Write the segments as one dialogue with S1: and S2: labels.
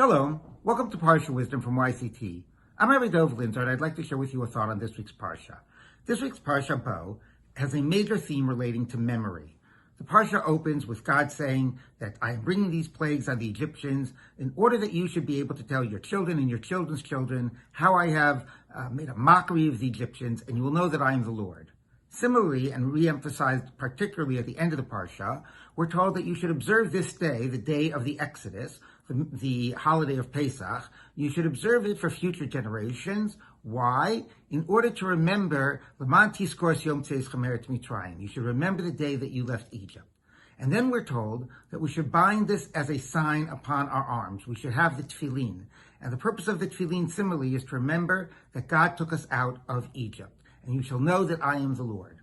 S1: Shalom. Welcome to Parsha Wisdom from YCT. I'm Rabbi Dov Linzer, and I'd like to share with you a thought on this week's Parsha. This week's Parsha, Bo, has a major theme relating to memory. The Parsha opens with God saying that I am bringing these plagues on the Egyptians in order that you should be able to tell your children and your children's children how I have made a mockery of the Egyptians, and you will know that I am the Lord. Similarly, and re-emphasized particularly at the end of the Parsha, we're told that you should observe this day, the day of the Exodus, the holiday of Pesach. You should observe it for future generations. Why? In order to remember, you should remember the day that you left Egypt. And then we're told that we should bind this as a sign upon our arms. We should have the tefillin. And the purpose of the tefillin, similarly, is to remember that God took us out of Egypt. And you shall know that I am the Lord.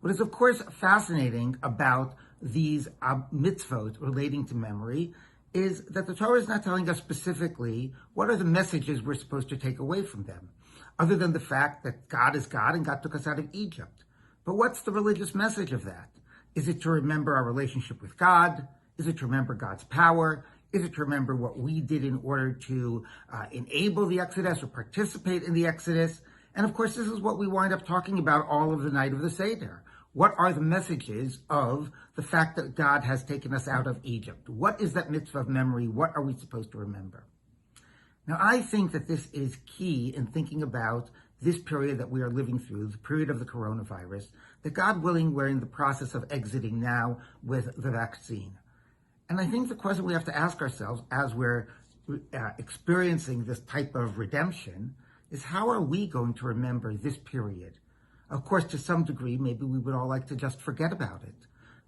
S1: What is, of course, fascinating about these mitzvot relating to memory is that the Torah is not telling us specifically what are the messages we're supposed to take away from them, other than the fact that God is God and God took us out of Egypt. But what's the religious message of that? Is it to remember our relationship with God? Is it to remember God's power? Is it to remember what we did in order to enable the Exodus or participate in the Exodus? And of course, this is what we wind up talking about all of the night of the Seder. What are the messages of the fact that God has taken us out of Egypt? What is that mitzvah of memory? What are we supposed to remember? Now, I think that this is key in thinking about this period that we are living through, the period of the coronavirus, that God willing, we're in the process of exiting now with the vaccine. And I think the question we have to ask ourselves as we're experiencing this type of redemption is, how are we going to remember this period? Of course, to some degree, maybe we would all like to just forget about it,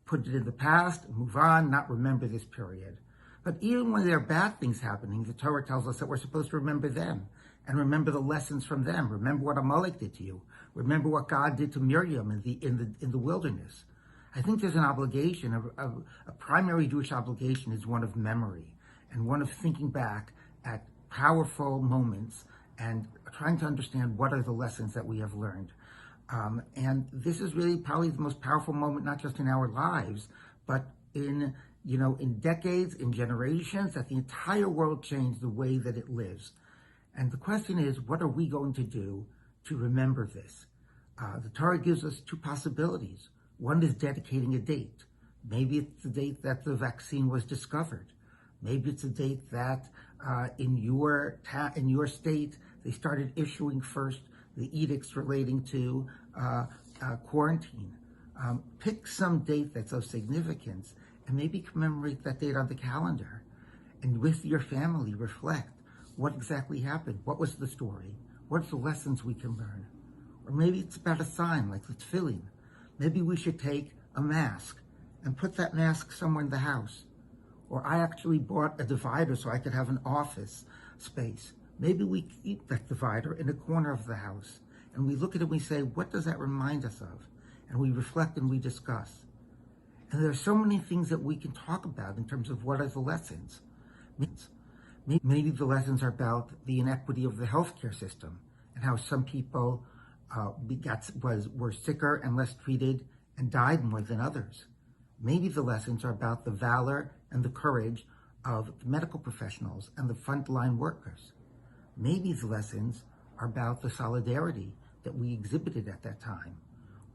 S1: put it in the past, move on, not remember this period. But even when there are bad things happening, the Torah tells us that we're supposed to remember them and remember the lessons from them. Remember what Amalek did to you. Remember what God did to Miriam in the wilderness. I think there's an obligation, a primary Jewish obligation is one of memory and one of thinking back at powerful moments and trying to understand what are the lessons that we have learned. And this is really probably the most powerful moment, not just in our lives, but in decades, in generations, that the entire world changed the way that it lives. And the question is, what are we going to do to remember this? The Torah gives us two possibilities. One is dedicating a date. Maybe it's the date that the vaccine was discovered. Maybe it's a date that in your state, they started issuing first the edicts relating to quarantine. Pick some date that's of significance and maybe commemorate that date on the calendar. And with your family, reflect what exactly happened. What was the story? What's the lessons we can learn? Or maybe it's about a sign like the tefillin. Maybe we should take a mask and put that mask somewhere in the house. Or I actually bought a divider so I could have an office space. Maybe we keep that divider in a corner of the house and we look at it and we say, what does that remind us of? And we reflect and we discuss. And there are so many things that we can talk about in terms of what are the lessons. Maybe the lessons are about the inequity of the healthcare system and how some people were sicker and less treated and died more than others. Maybe the lessons are about the valor and the courage of the medical professionals and the frontline workers. Maybe the lessons are about the solidarity that we exhibited at that time,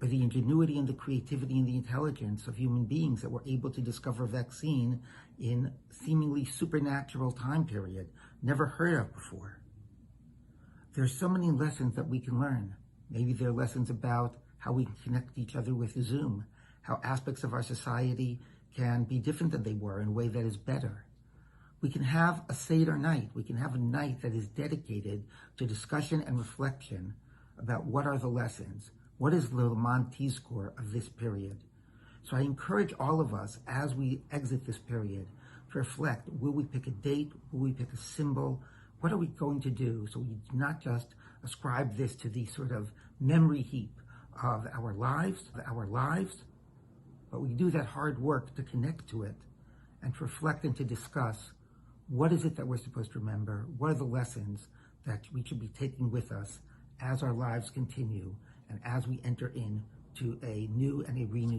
S1: or the ingenuity and the creativity and the intelligence of human beings that were able to discover a vaccine in seemingly supernatural time period, never heard of before. There's so many lessons that we can learn. Maybe there are lessons about how we can connect each other with Zoom, how aspects of our society can be different than they were in a way that is better. We can have a Seder night. We can have a night that is dedicated to discussion and reflection about what are the lessons, what is the Leman Tizkor of this period. So I encourage all of us as we exit this period to reflect, will we pick a date? Will we pick a symbol? What are we going to do so we do not just ascribe this to the sort of memory heap of our lives, but we do that hard work to connect to it and to reflect and to discuss what is it that we're supposed to remember? What are the lessons that we should be taking with us as our lives continue and as we enter into a new and a renewed